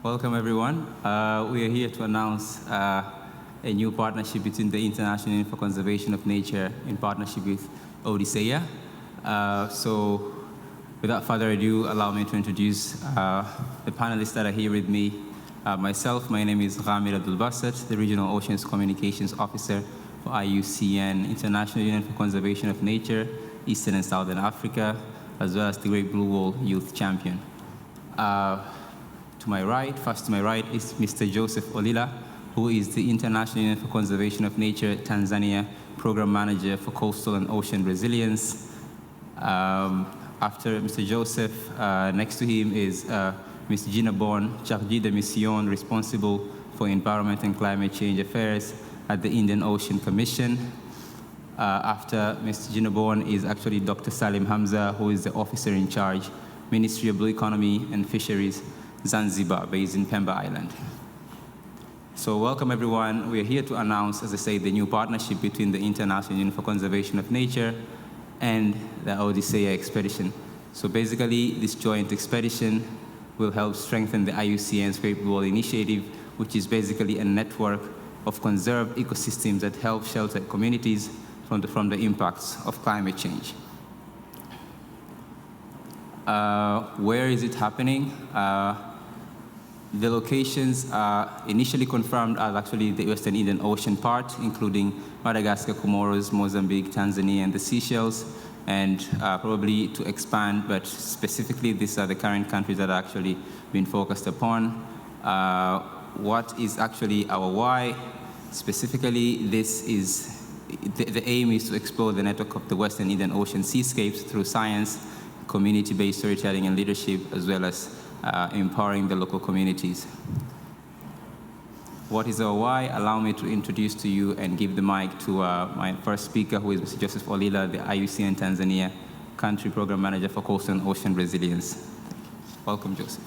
Welcome, everyone. We are here to announce a new partnership between the International Union for Conservation of Nature in partnership with ODISEA. So without further ado, allow me to introduce the panelists that are here with me. Myself, my name is Ghamir Abdul-Bassat, the Regional Oceans Communications Officer for IUCN, International Union for Conservation of Nature, Eastern and Southern Africa, as well as the Great Blue Wall Youth Champion. To my right is Mr. Joseph Olila, who is the International Union for Conservation of Nature Tanzania Program Manager for Coastal and Ocean Resilience. After Mr. Joseph, next to him is Ms. Gina Bourne, Chargée de Mission, responsible for Environment and Climate Change Affairs at the Indian Ocean Commission. After Ms. Gina Bourne is actually Dr. Salim Hamza, who is the officer in charge, Ministry of Blue Economy and Fisheries, Zanzibar, based in Pemba Island. So welcome, everyone. We are here to announce, as I say, the new partnership between the International Union for Conservation of Nature and the ODISEA expedition. So basically, this joint expedition will help strengthen the IUCN's Great Blue Wall Initiative, which is basically a network of conserved ecosystems that help shelter communities from the impacts of climate change. Where is it happening? The locations are initially confirmed as actually the Western Indian Ocean part, including Madagascar, Comoros, Mozambique, Tanzania, and the Seychelles, and probably to expand, but specifically these are the current countries that are actually being focused upon. What is actually our why? Specifically, this is the aim is to explore the network of the Western Indian Ocean seascapes through science, community-based storytelling and leadership, as well as empowering the local communities. What is our why? Allow me to introduce to you and give the mic to my first speaker, who is Mr. Joseph Olila, the IUCN Tanzania Country Program Manager for Coastal and Ocean Resilience. Welcome, Joseph.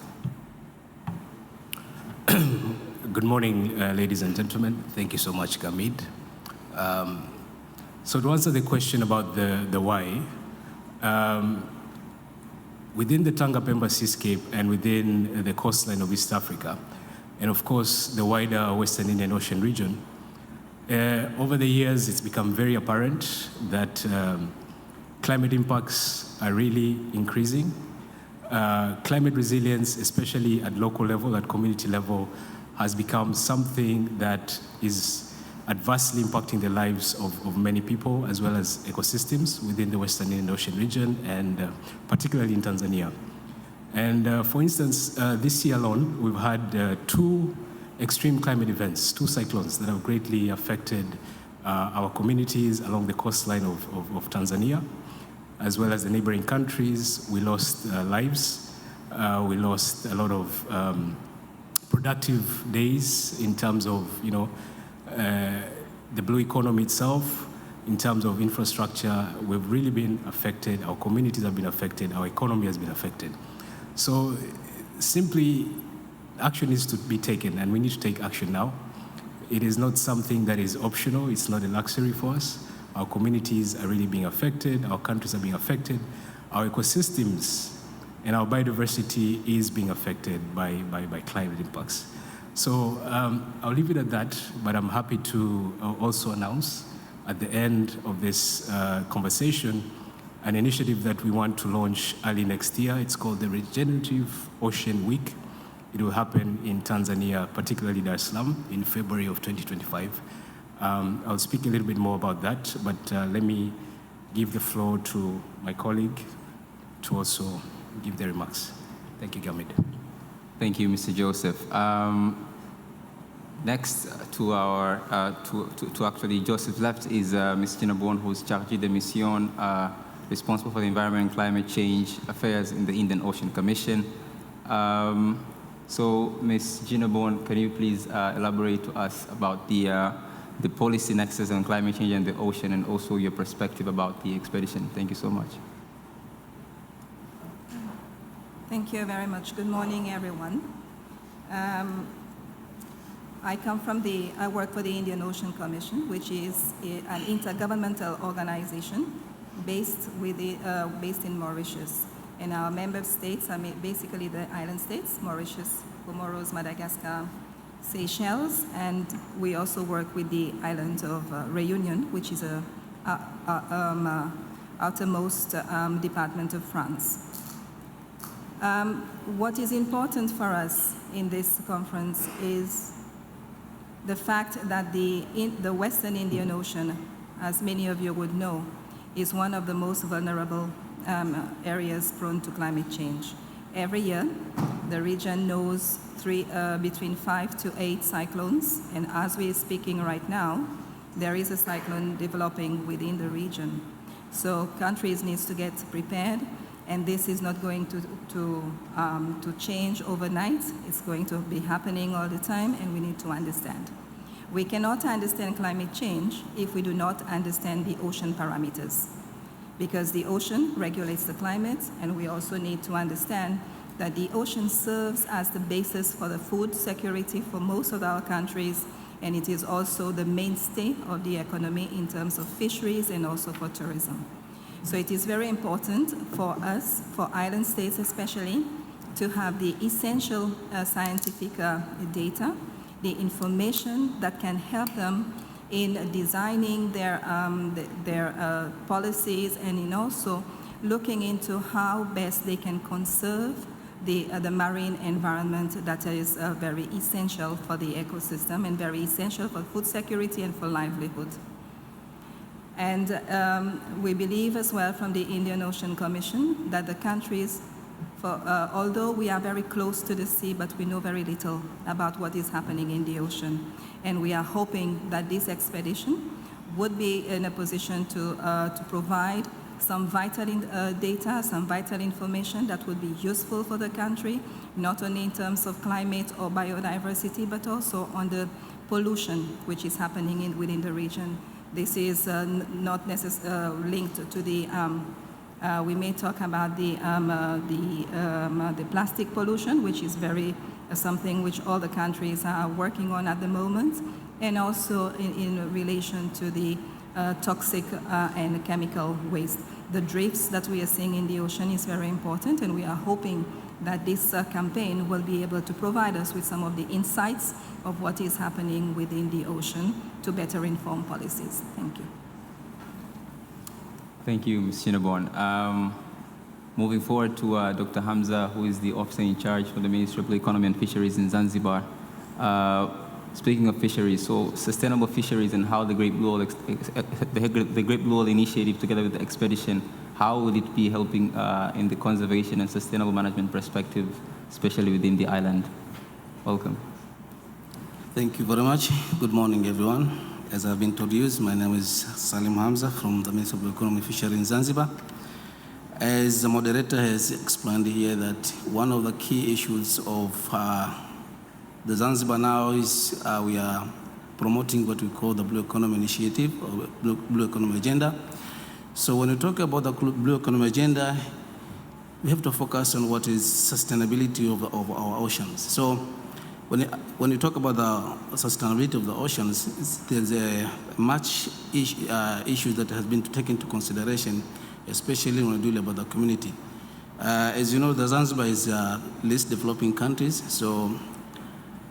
Good morning, ladies and gentlemen. Thank you so much, Gamid. So to answer the question about the why, within the Tanga-Pemba seascape and within the coastline of East Africa, and of course the wider Western Indian Ocean region, over the years it's become very apparent that climate impacts are really increasing. Climate resilience, especially at local level, at community level, has become something that is adversely impacting the lives of many people as well as ecosystems within the Western Indian Ocean region, and particularly in Tanzania. And for instance, this year alone, we've had two extreme climate events, two cyclones that have greatly affected our communities along the coastline of Tanzania, as well as the neighboring countries. We lost lives. We lost a lot of productive days in terms of, the blue economy itself. In terms of infrastructure, we've really been affected. Our communities have been affected. Our economy has been affected. So simply, action needs to be taken, and we need to take action now. It is not something that is optional. It's not a luxury for us. Our communities are really being affected. Our countries are being affected. Our ecosystems and our biodiversity is being affected by climate impacts. So I'll leave it at that, but I'm happy to also announce at the end of this conversation an initiative that we want to launch early next year. It's called the Regenerative Ocean Week. It will happen in Tanzania, particularly Dar es Salaam, in February of 2025. I'll speak a little bit more about that, but let me give the floor to my colleague to also give the remarks. Thank you, Gamid. Thank you, Mr. Joseph. Next to our, to actually Joseph's left is Ms. Gina Bourne, who's Chargée de Mission, responsible for the Environment and Climate Change Affairs in the Indian Ocean Commission. So, Ms. Gina Bourne, can you please elaborate to us about the policy nexus on climate change and the ocean, and also your perspective about the expedition? Thank you so much. Thank you very much. Good morning, everyone. I work for the Indian Ocean Commission, which is an intergovernmental organization based in Mauritius. And our member states are basically the island states, Mauritius, Comoros, Madagascar, Seychelles, and we also work with the island of Réunion, which is a outermost department of France. What is important for us in this conference is the fact that the Western Indian Ocean, as many of you would know, is one of the most vulnerable areas prone to climate change. Every year, the region knows between 5 to 8 cyclones, and as we are speaking right now, there is a cyclone developing within the region. So countries need to get prepared, and this is not going to change overnight. It's going to be happening all the time, and we need to understand. We cannot understand climate change if we do not understand the ocean parameters, because the ocean regulates the climate, and we also need to understand that the ocean serves as the basis for the food security for most of our countries, and it is also the mainstay of the economy in terms of fisheries and also for tourism. So it is very important for us, for island states especially, to have the essential scientific data, the information that can help them in designing their policies, and in also looking into how best they can conserve the marine environment that is very essential for the ecosystem and very essential for food security and for livelihood. And we believe as well from the Indian Ocean Commission that the countries, although we are very close to the sea, but we know very little about what is happening in the ocean. And we are hoping that this expedition would be in a position to provide some vital data, some vital information that would be useful for the country, not only in terms of climate or biodiversity, but also on the pollution which is happening within the region. This is not necessarily linked to the, we may talk about the plastic pollution, which is something which all the countries are working on at the moment, and also in relation to the toxic and chemical waste. The drifts that we are seeing in the ocean is very important, and we are hoping that this campaign will be able to provide us with some of the insights of what is happening within the ocean to better inform policies. Thank you. Thank you, Ms. Jinabon. Moving forward to Dr. Hamza, who is the officer in charge for the Ministry of Economy and Fisheries in Zanzibar. Speaking of fisheries, so sustainable fisheries and how the Great Blue Whale Initiative, together with the expedition, how will it be helping in the conservation and sustainable management perspective, especially within the island? Welcome. Thank you very much. Good morning, everyone. As I've been introduced, my name is Salim Hamza from the Ministry of Economy and Fisheries in Zanzibar. As the moderator has explained here, that one of the key issues of the Zanzibar now is we are promoting what we call the Blue Economy Initiative, or Blue Economy Agenda. So when we talk about the Blue Economy Agenda, we have to focus on what is sustainability of our oceans. So when you talk about the sustainability of the oceans, there's a much issue that has been taken into consideration, especially when we deal about the community. As you know, the Zanzibar is least developing countries, so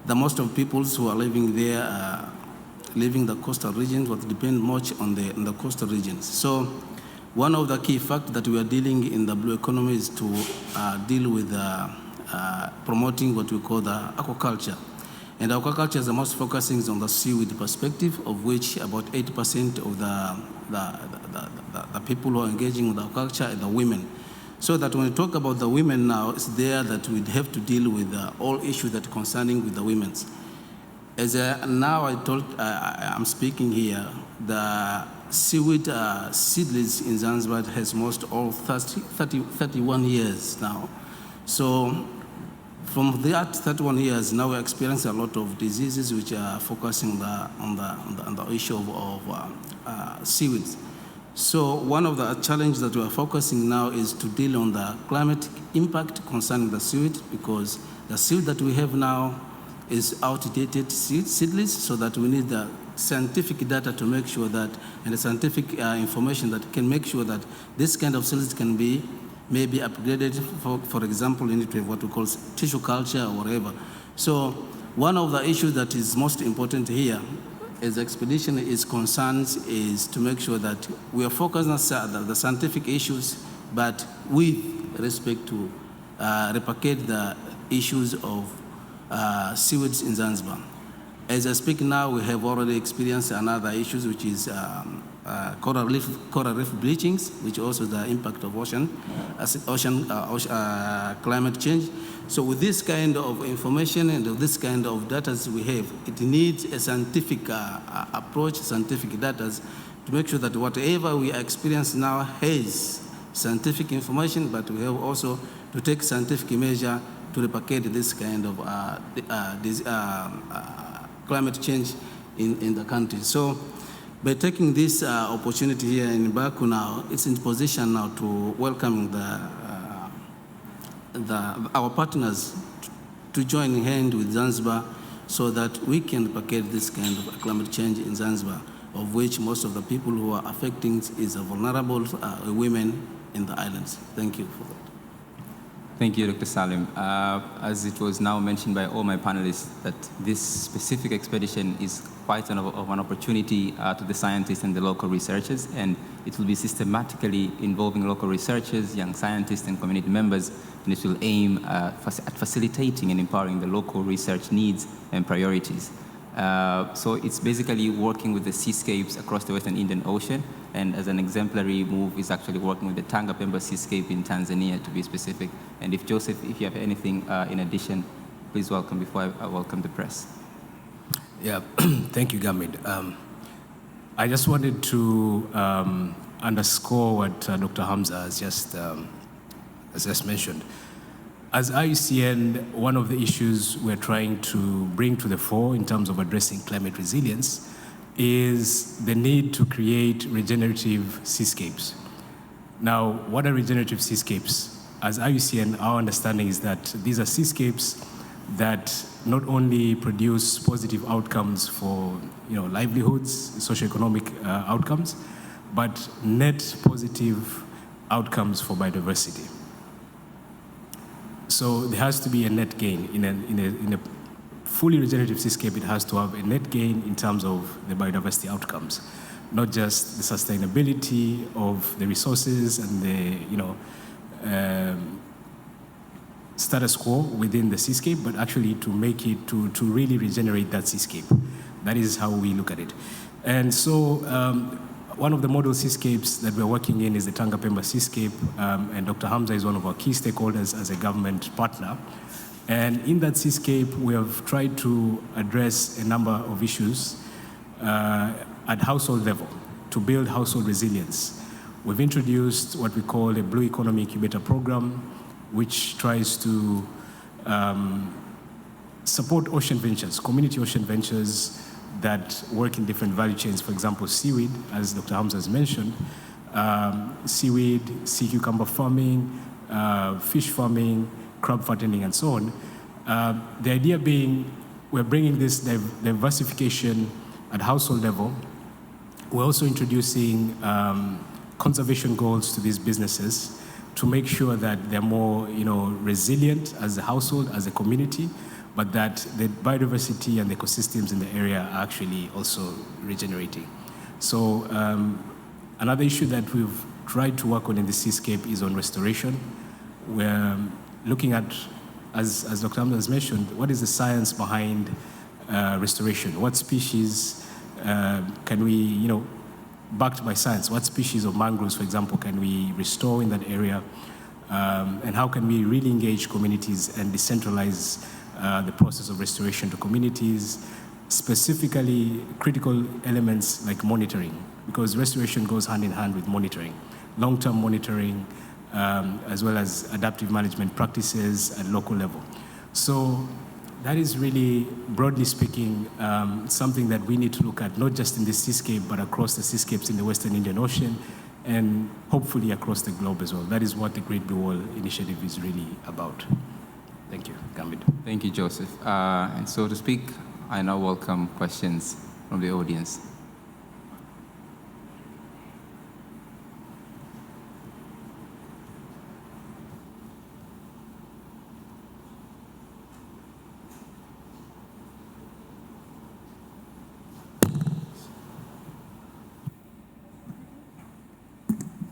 the most of peoples who are living there are living the coastal regions, but depend much on the coastal regions. So one of the key factors that we are dealing in the blue economy is to deal with promoting what we call the aquaculture. And aquaculture is the most focusing on the seaweed perspective, of which about 80% of the people who are engaging with aquaculture are the women. So that when we talk about the women now, it's there that we'd have to deal with all issues that are concerning with the women. As now I'm speaking here, the seaweed seedlings in Zanzibar has most all 31 years now. So from that 31 years, now we're experiencing a lot of diseases which are focusing on the issue of seaweeds. So one of the challenges that we are focusing now is to deal on the climate impact concerning the seaweed, because the seaweed that we have now is outdated seedlings, so that we need the scientific data to make sure that, and the scientific information that can make sure that this kind of seedlings can be maybe upgraded. For example, you need to have what we call tissue culture or whatever. So one of the issues that is most important here as the expedition is concerned is to make sure that we are focused on the scientific issues, but with respect to replicate the issues of sewage in Zanzibar. As I speak now, we have already experienced another issues, which is coral reef bleachings, which also the impact of ocean climate change. So with this kind of information and this kind of data we have, it needs a scientific approach, scientific data, to make sure that whatever we experience now has scientific information, but we have also to take scientific measure to replicate this kind of climate change in the country. So by taking this opportunity here in Baku now, it's in position now to welcome our partners to join hand with Zanzibar so that we can replicate this kind of climate change in Zanzibar, of which most of the people who are affecting is vulnerable women in the islands. Thank you for that. Thank you, Dr. Salim. As it was now mentioned by all my panelists, that this specific expedition is quite of an opportunity to the scientists and the local researchers, and it will be systematically involving local researchers, young scientists, and community members, and it will aim at facilitating and empowering the local research needs and priorities. So it's basically working with the seascapes across the Western Indian Ocean, and as an exemplary move is actually working with the Tanga Pemba seascape in Tanzania, to be specific. And if Joseph, if you have anything in addition, please welcome before I welcome the press. Yeah, thank you, Gamid. I just wanted to underscore what Dr. Hamza has just mentioned. As IUCN, one of the issues we're trying to bring to the fore in terms of addressing climate resilience is the need to create regenerative seascapes. Now, what are regenerative seascapes? As IUCN, our understanding is that these are seascapes that not only produce positive outcomes for livelihoods, socioeconomic outcomes, but net positive outcomes for biodiversity. So there has to be a net gain. In a fully regenerative seascape, it has to have a net gain in terms of the biodiversity outcomes, not just the sustainability of the resources and the status quo within the seascape, but actually to make it, to really regenerate that seascape. That is how we look at it. And so one of the model seascapes that we're working in is the Tanga Pemba seascape, and Dr. Hamza is one of our key stakeholders as a government partner. And in that seascape, we have tried to address a number of issues at household level to build household resilience. We've introduced what we call a Blue Economy Incubator Program, which tries to support ocean ventures, community ocean ventures that work in different value chains. For example, seaweed, as Dr. Hamza has mentioned, seaweed, sea cucumber farming, fish farming, crab fattening, and so on. The idea being we're bringing this diversification at household level. We're also introducing conservation goals to these businesses to make sure that they're more resilient as a household, as a community, but that the biodiversity and the ecosystems in the area are actually also regenerating. So another issue that we've tried to work on in the seascape is on restoration. We're looking at, as Dr. Hamza has mentioned, what is the science behind restoration? What species can we, backed by science, what species of mangroves, for example, can we restore in that area? And how can we really engage communities and decentralize the process of restoration to communities, specifically critical elements like monitoring, because restoration goes hand in hand with monitoring, long-term monitoring, as well as adaptive management practices at local level. So that is really, broadly speaking, something that we need to look at, not just in the seascape, but across the seascapes in the Western Indian Ocean, and hopefully across the globe as well. That is what the Great Blue Wall Initiative is really about. Thank you, Gambit. Thank you, Joseph. And so to speak, I now welcome questions from the audience.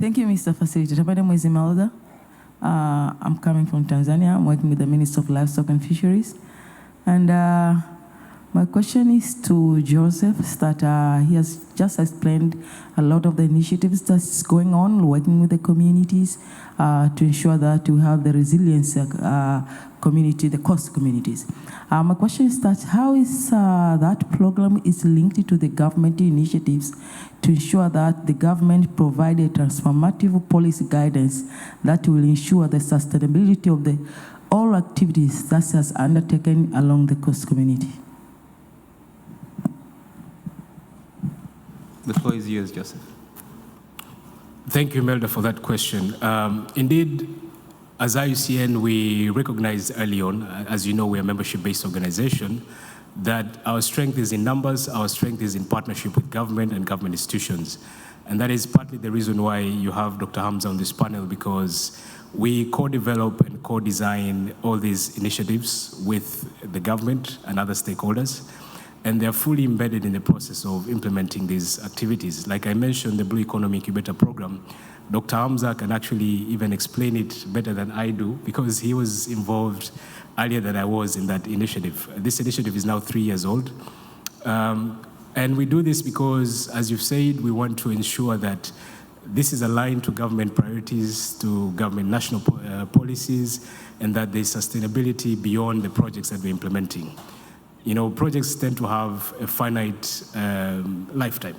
Thank you, Mr. Facilitator. My name is Imelda. I'm coming from Tanzania. I'm working with the Minister of Livestock and Fisheries. And my question is to Joseph, that he has just explained a lot of the initiatives that's going on, working with the communities to ensure that we have the resilience community, the coast communities. My question is that how is that program is linked to the government initiatives to ensure that the government provide a transformative policy guidance that will ensure the sustainability of the all activities that has undertaken along the coast community? The floor is yours, Joseph. Thank you, Melda, for that question. Indeed, as IUCN, we recognized early on, as you know, we're a membership-based organization, that our strength is in numbers, our strength is in partnership with government and government institutions. And that is partly the reason why you have Dr. Hamza on this panel, because we co-develop and co-design all these initiatives with the government and other stakeholders, and they're fully embedded in the process of implementing these activities. Like I mentioned, the Blue Economy Incubator Program, Dr. Hamza can actually even explain it better than I do, because he was involved earlier than I was in that initiative. This initiative is now 3 years old. And we do this because, as you've said, we want to ensure that this is aligned to government priorities, to government national policies, and that there's sustainability beyond the projects that we're implementing. You know, projects tend to have a finite lifetime.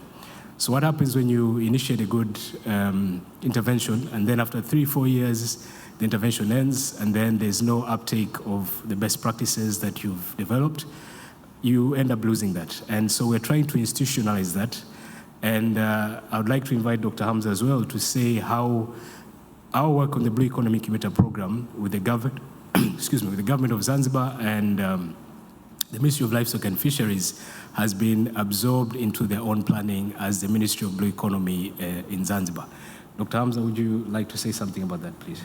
So what happens when you initiate a good intervention, and then after 3-4 years, the intervention ends, and then there's no uptake of the best practices that you've developed, you end up losing that. And so we're trying to institutionalize that. And I would like to invite Dr. Hamza as well to say how our work on the Blue Economy Incubator Program with the government, with the government of Zanzibar and the Ministry of Livestock and Fisheries has been absorbed into their own planning as the Ministry of Blue Economy in Zanzibar. Dr. Hamza, would you like to say something about that, please?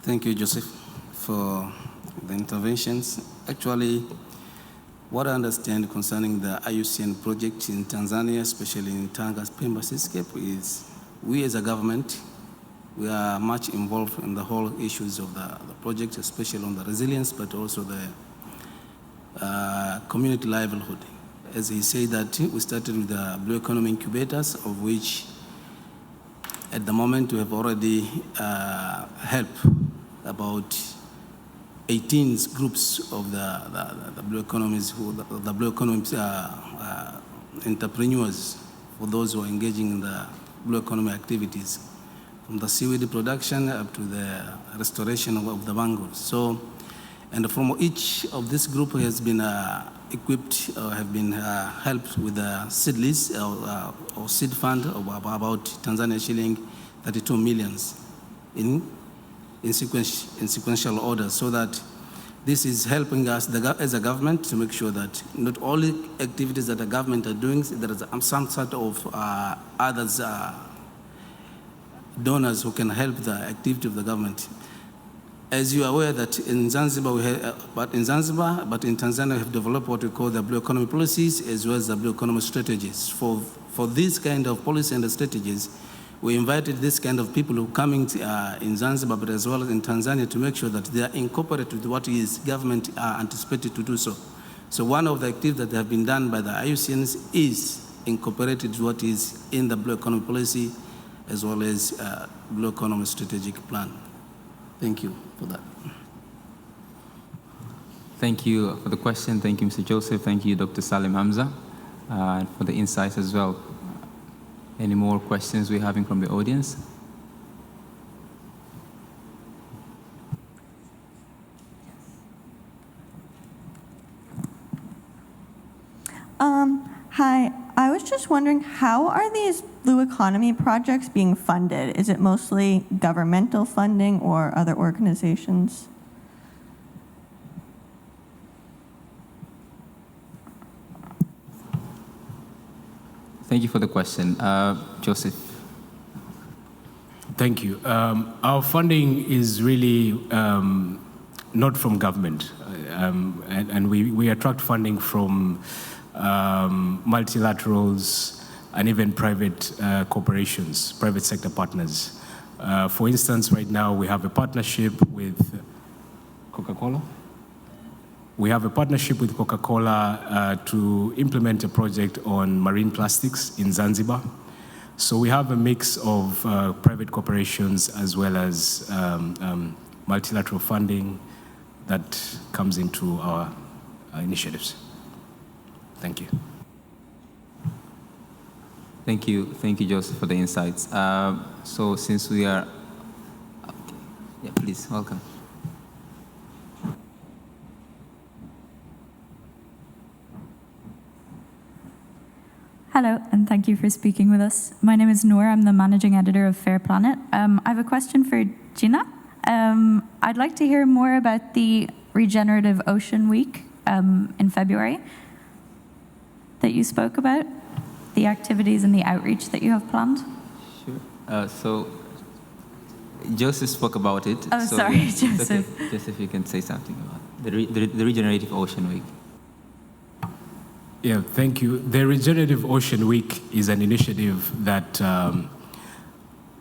Thank you, Joseph, for the interventions. Actually, what I understand concerning the IUCN project in Tanzania, especially in Tanga's Pemba Seascape, is we as a government, we are much involved in the whole issues of the project, especially on the resilience, but also the community livelihood. As he said that we started with the Blue Economy Incubators, of which at the moment we have already helped about 18 groups of the Blue Economies, the Blue Economy entrepreneurs, for those who are engaging in the Blue Economy activities, from the seaweed production up to the restoration of the mangroves. So, and from each of this group has been equipped or have been helped with a seed list or seed fund of about Tanzania shilling 32 million in sequential order, so that this is helping us as a government to make sure that not only activities that the government are doing, there is some sort of others donors who can help the activity of the government. As you are aware that in Zanzibar, but in Tanzania we have developed what we call the Blue Economy policies as well as the Blue Economy strategies. For this kind of policy and the strategies, we invited this kind of people who are coming in Zanzibar, but as well as in Tanzania, to make sure that they are incorporated with what is government anticipated to do so. So one of the activities that have been done by the IUCNs is incorporated with what is in the Blue Economy policy as well as Blue Economy strategic plan. Thank you for that. Thank you for the question. Thank you, Mr. Joseph. Thank you, Dr. Salim Hamza, for the insights as well. Any more questions we're having from the audience? Hi, I was just wondering, how are these Blue Economy projects being funded? Is it mostly governmental funding or other organizations? Thank you for the question. Joseph. Thank you. Our funding is really not from government, and we attract funding from multilaterals and even private corporations, private sector partners. For instance, right now we have a partnership with Coca-Cola. We have a partnership with Coca-Cola to implement a project on marine plastics in Zanzibar. So we have a mix of private corporations as well as multilateral funding that comes into our initiatives. Thank you. Thank you, Joseph, for the insights. So since we are, okay. Yeah, please, welcome. Hello, and thank you for speaking with us. My name is Noor. I'm the managing editor of Fair Planet. I have a question for Gina. I'd like to hear more about the Regenerative Ocean Week in February that you spoke about, the activities and the outreach that you have planned. Sure. So Joseph spoke about it. Oh, so sorry, yeah, Joseph. Okay. Joseph, you can say something about the Regenerative Ocean Week. Yeah, thank you. The Regenerative Ocean Week is an initiative that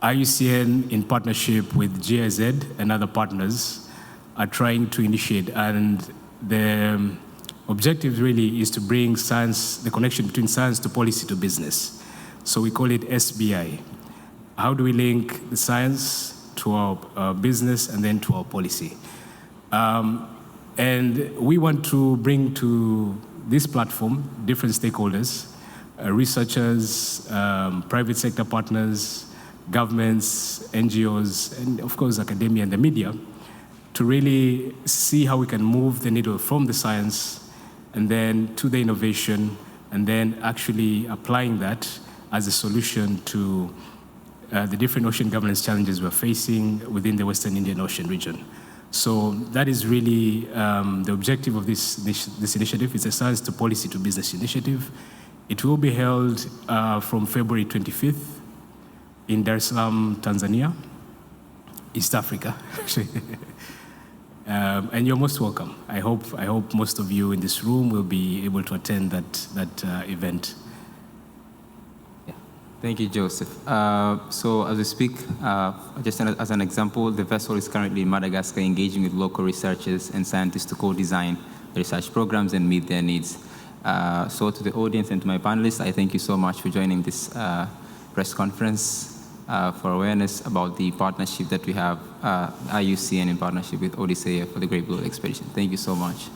IUCN, in partnership with GIZ and other partners, are trying to initiate. And the objective really is to bring science, the connection between science to policy to business. So we call it SBI. How do we link the science to our business and then to our policy? And we want to bring to this platform different stakeholders, researchers, private sector partners, governments, NGOs, and of course academia and the media, to really see how we can move the needle from the science and then to the innovation, and then actually applying that as a solution to the different ocean governance challenges we're facing within the Western Indian Ocean region. So that is really the objective of this initiative. It's a science to policy to business initiative. It will be held from February 25th in Dar es Salaam, Tanzania, East Africa. And you're most welcome. I hope most of you in this room will be able to attend that event. Yeah. Thank you, Joseph. So as we speak, just as an example, the vessel is currently in Madagascar engaging with local researchers and scientists to co-design research programs and meet their needs. So to the audience and to my panelists, I thank you so much for joining this press conference for awareness about the partnership that we have, IUCN in partnership with ODISEA for the Great Blue Expedition. Thank you so much.